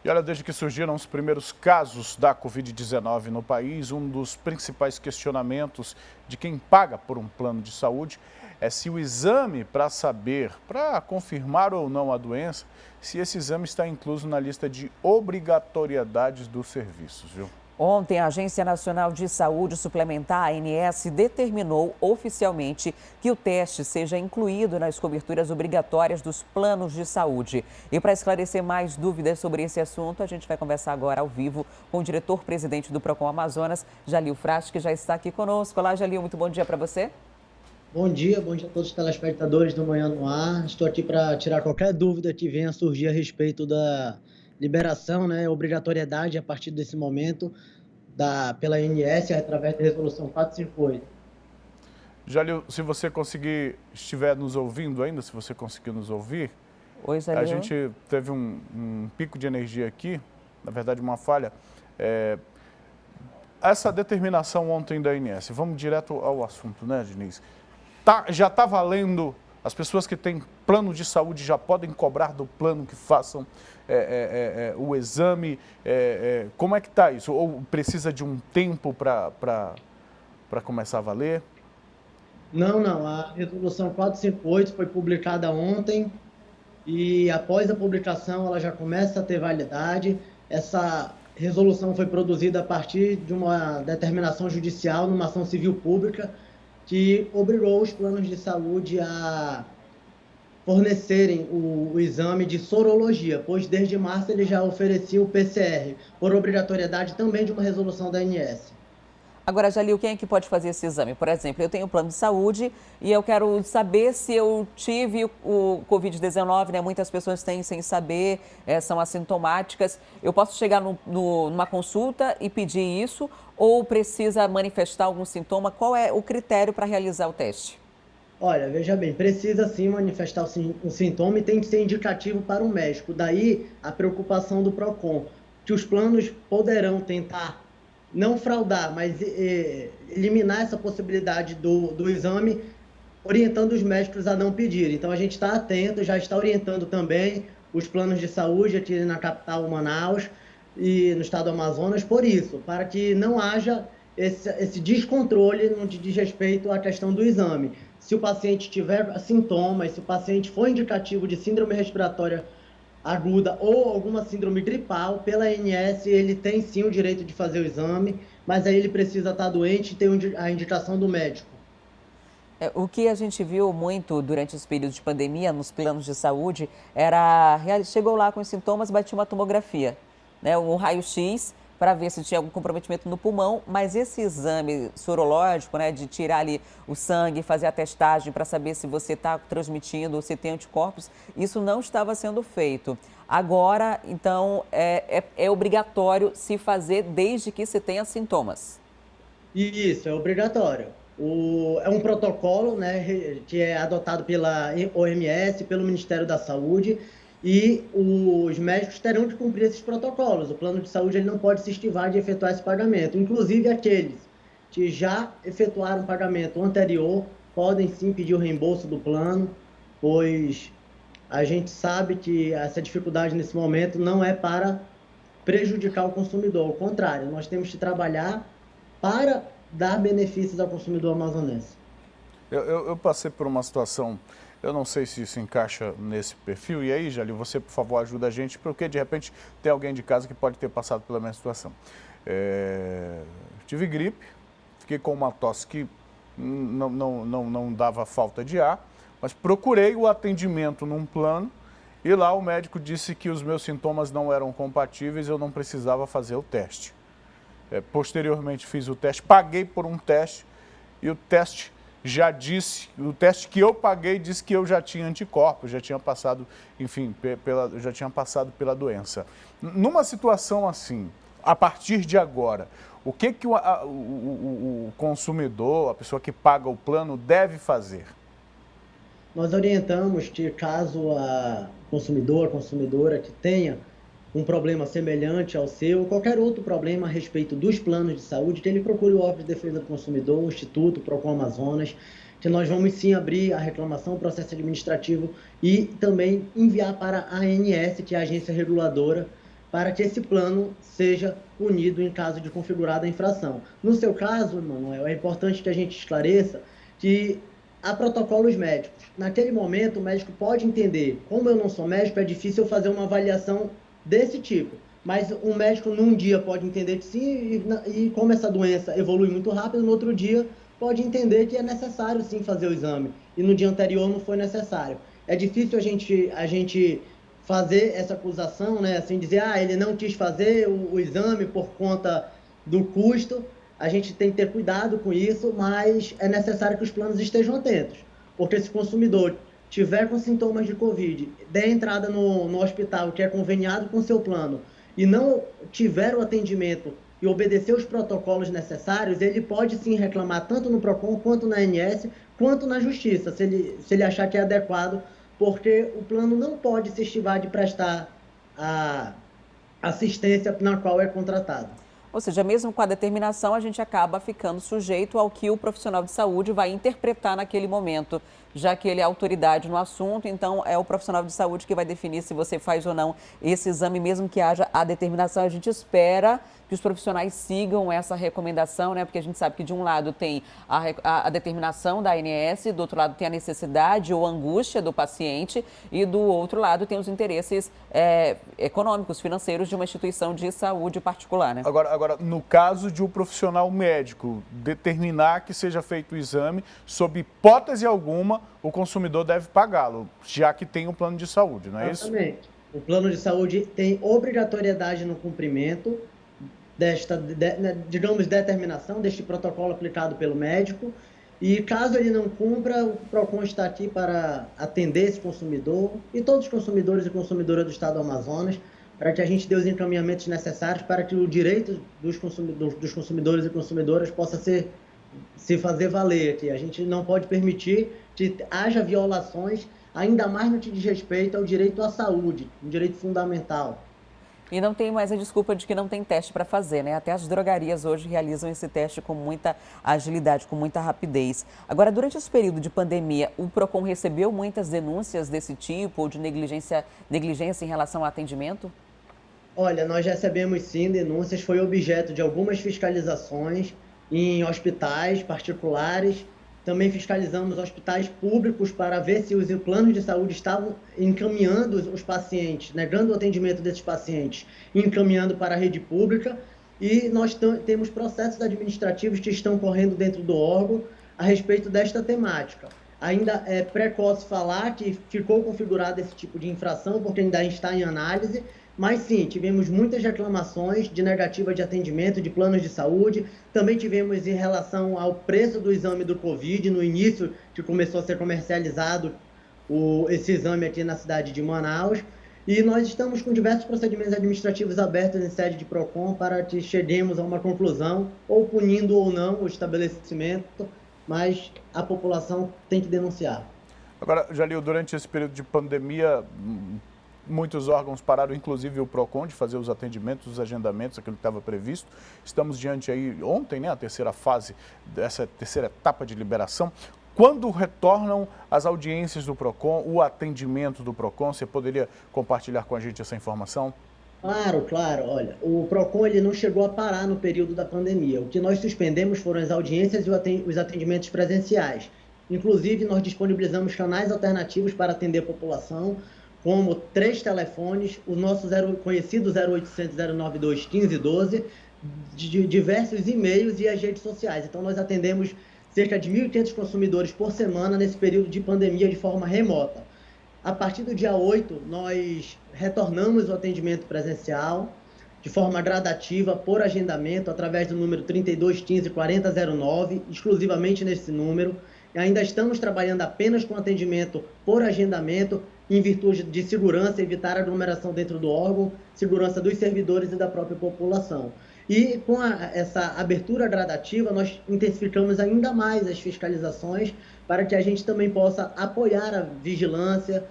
E olha, desde que surgiram os primeiros casos da Covid-19 no país, um dos principais questionamentos de quem paga por um plano de saúde é se o exame para saber, para confirmar ou não a doença, se esse exame está incluso na lista de obrigatoriedades dos serviços, viu? Ontem, a Agência Nacional de Saúde Suplementar, a ANS, determinou oficialmente que o teste seja incluído nas coberturas obrigatórias dos planos de saúde. E para esclarecer mais dúvidas sobre esse assunto, a gente vai conversar agora ao vivo com o diretor-presidente do Procon Amazonas, Jalil Frasche, que já está aqui conosco. Olá, Jalil, muito bom dia para você. Bom dia a todos os telespectadores do Manhã no Ar. Estou aqui para tirar qualquer dúvida que venha a surgir a respeito da liberação, obrigatoriedade a partir desse momento pela ANS através da resolução 458. Jalil, se você estiver nos ouvindo ainda, se você conseguir nos ouvir, Oi, Jalil. a gente teve um pico de energia aqui, na verdade uma falha. Essa determinação ontem da ANS, vamos direto ao assunto, né, Diniz? Já está valendo, as pessoas que têm plano de saúde já podem cobrar do plano que façam o exame. Como é que está isso? Ou precisa de um tempo para começar a valer? Não. A resolução 458 foi publicada ontem e após a publicação ela já começa a ter validade. Essa resolução foi produzida a partir de uma determinação judicial numa ação civil pública que obrigou os planos de saúde a fornecerem o exame de sorologia, pois desde março ele já oferecia o PCR, por obrigatoriedade também de uma resolução da ANS. Agora, Jalil, quem é que pode fazer esse exame? Por exemplo, eu tenho um plano de saúde e eu quero saber se eu tive o Covid-19, né? Muitas pessoas têm sem saber, são assintomáticas. Eu posso chegar numa consulta e pedir isso ou precisa manifestar algum sintoma? Qual é o critério para realizar o teste? Olha, veja bem, precisa sim manifestar um sintoma e tem que ser indicativo para o médico. Daí a preocupação do Procon, que os planos poderão tentar não fraudar, mas eliminar essa possibilidade do exame, orientando os médicos a não pedir. Então, a gente está atento, já está orientando também os planos de saúde aqui na capital Manaus e no estado do Amazonas, por isso, para que não haja esse descontrole no que diz respeito à questão do exame. Se o paciente tiver sintomas, se o paciente for indicativo de síndrome respiratória aguda ou alguma síndrome gripal, pela ANS ele tem sim o direito de fazer o exame, mas aí ele precisa estar doente e ter a indicação do médico. O que a gente viu muito durante os períodos de pandemia nos planos de saúde chegou lá com os sintomas, batia uma tomografia, né, um raio-x para ver se tinha algum comprometimento no pulmão, mas esse exame sorológico, né, de tirar ali o sangue, fazer a testagem para saber se você está transmitindo ou se tem anticorpos, isso não estava sendo feito. Agora, então, é obrigatório se fazer desde que se tenha sintomas. Isso, é obrigatório. É um protocolo, né, que é adotado pela OMS, pelo Ministério da Saúde, e os médicos terão de cumprir esses protocolos. O plano de saúde ele não pode se esquivar de efetuar esse pagamento. Inclusive, aqueles que já efetuaram o pagamento anterior podem sim pedir o reembolso do plano, pois a gente sabe que essa dificuldade nesse momento não é para prejudicar o consumidor. Ao contrário, nós temos que trabalhar para dar benefícios ao consumidor amazonense. Eu passei por uma situação, eu não sei se isso encaixa nesse perfil, e aí, Jalil, você, por favor, ajuda a gente, porque de repente tem alguém de casa que pode ter passado pela minha situação. Tive gripe, fiquei com uma tosse que não dava falta de ar, mas procurei o atendimento num plano e lá o médico disse que os meus sintomas não eram compatíveis, eu não precisava fazer o teste. Posteriormente fiz o teste, paguei por um teste e o teste o teste que eu paguei disse que eu já tinha anticorpos, já tinha passado, enfim, já tinha passado pela doença. Numa situação assim, a partir de agora, o que o consumidor, a pessoa que paga o plano, deve fazer? Nós orientamos que caso a consumidora que tenha um problema semelhante ao seu, ou qualquer outro problema a respeito dos planos de saúde, que ele procure o órgão de defesa do consumidor, o Instituto, o Procon Amazonas, que nós vamos sim abrir a reclamação, o processo administrativo e também enviar para a ANS, que é a agência reguladora para que esse plano seja punido em caso de configurada a infração. No seu caso, Manuel, é importante que a gente esclareça que há protocolos médicos. Naquele momento, o médico pode entender, como eu não sou médico, é difícil eu fazer uma avaliação desse tipo. Mas um médico num dia pode entender que sim, e como essa doença evolui muito rápido, no outro dia pode entender que é necessário sim fazer o exame. E no dia anterior não foi necessário. É difícil a gente fazer essa acusação, né? Assim, dizer, ele não quis fazer o exame por conta do custo. A gente tem que ter cuidado com isso, mas é necessário que os planos estejam atentos. Porque se o consumidor tiver com sintomas de Covid, der entrada no hospital que é conveniado com o seu plano e não tiver o atendimento e obedecer os protocolos necessários, ele pode sim reclamar tanto no PROCON, quanto na ANS, quanto na Justiça, se ele achar que é adequado, porque o plano não pode se esquivar de prestar a assistência na qual é contratado. Ou seja, mesmo com a determinação, a gente acaba ficando sujeito ao que o profissional de saúde vai interpretar naquele momento, já que ele é autoridade no assunto, então é o profissional de saúde que vai definir se você faz ou não esse exame, mesmo que haja a determinação. A gente espera que os profissionais sigam essa recomendação, né? Porque a gente sabe que de um lado tem a determinação da ANS, do outro lado tem a necessidade ou angústia do paciente e do outro lado tem os interesses econômicos, financeiros de uma instituição de saúde particular, né? Agora, no caso de um profissional médico determinar que seja feito o exame, sob hipótese alguma, o consumidor deve pagá-lo, já que tem um plano de saúde, não é isso? Exatamente. O plano de saúde tem obrigatoriedade no cumprimento desta, digamos, determinação, deste protocolo aplicado pelo médico, e caso ele não cumpra, o PROCON está aqui para atender esse consumidor e todos os consumidores e consumidoras do estado do Amazonas, para que a gente dê os encaminhamentos necessários para que o direito dos consumidores e consumidoras possa se fazer valer aqui. A gente não pode permitir que haja violações, ainda mais no que diz respeito ao direito à saúde, um direito fundamental. E não tem mais a desculpa de que não tem teste para fazer, né? Até as drogarias hoje realizam esse teste com muita agilidade, com muita rapidez. Agora, durante esse período de pandemia, o PROCON recebeu muitas denúncias desse tipo ou de negligência em relação ao atendimento? Olha, nós recebemos sim denúncias, foi objeto de algumas fiscalizações em hospitais particulares. Também fiscalizamos hospitais públicos para ver se os planos de saúde estavam encaminhando os pacientes, negando o atendimento desses pacientes, encaminhando para a rede pública. E nós temos processos administrativos que estão correndo dentro do órgão a respeito desta temática. Ainda é precoce falar que ficou configurado esse tipo de infração, porque ainda está em análise, mas sim, tivemos muitas reclamações de negativa de atendimento de planos de saúde. Também tivemos em relação ao preço do exame do Covid, no início que começou a ser comercializado esse exame aqui na cidade de Manaus. E nós estamos com diversos procedimentos administrativos abertos em sede de PROCON para que cheguemos a uma conclusão, ou punindo ou não o estabelecimento, mas a população tem que denunciar. Agora, Jalil, durante esse período de pandemia, muitos órgãos pararam, inclusive o PROCON, de fazer os atendimentos, os agendamentos, aquilo que estava previsto. Estamos diante aí, ontem, né, a terceira fase, dessa terceira etapa de liberação. Quando retornam as audiências do PROCON, o atendimento do PROCON? Você poderia compartilhar com a gente essa informação? Claro. Olha, o PROCON ele não chegou a parar no período da pandemia. O que nós suspendemos foram as audiências e os atendimentos presenciais. Inclusive, nós disponibilizamos canais alternativos para atender a população, como 3 telefones, o nosso conhecido 0800 092 1512, diversos e-mails e as redes sociais. Então, nós atendemos cerca de 1.500 consumidores por semana nesse período de pandemia de forma remota. A partir do dia 8, nós retornamos o atendimento presencial de forma gradativa, por agendamento, através do número 3215 4009, exclusivamente nesse número. E ainda estamos trabalhando apenas com atendimento por agendamento, em virtude de segurança, evitar aglomeração dentro do órgão, segurança dos servidores e da própria população. E com essa abertura gradativa, nós intensificamos ainda mais as fiscalizações para que a gente também possa apoiar a vigilância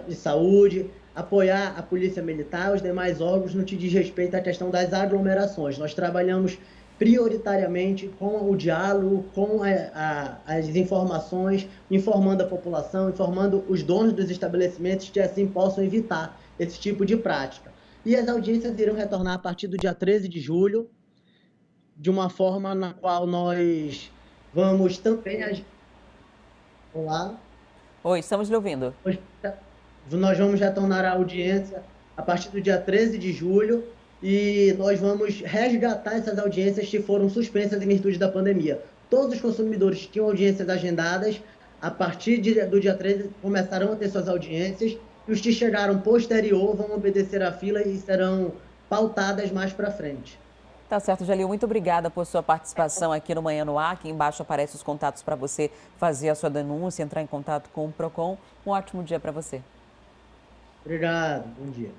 de saúde, apoiar a Polícia Militar, os demais órgãos no que diz respeito à questão das aglomerações. Nós trabalhamos prioritariamente com o diálogo, com as informações, informando a população, informando os donos dos estabelecimentos que assim possam evitar esse tipo de prática. E as audiências irão retornar a partir do dia 13 de julho, de uma forma na qual nós vamos também... Olá? Oi, estamos lhe ouvindo. Nós vamos retornar a audiência a partir do dia 13 de julho e nós vamos resgatar essas audiências que foram suspensas em virtude da pandemia. Todos os consumidores que tinham audiências agendadas, a partir do dia 13, começarão a ter suas audiências e os que chegaram posterior vão obedecer à fila e serão pautadas mais para frente. Tá certo, Jalil. Muito obrigada por sua participação aqui no Manhã no Ar. Aqui embaixo aparecem os contatos para você fazer a sua denúncia, entrar em contato com o PROCON. Um ótimo dia para você. Obrigado. Bom dia.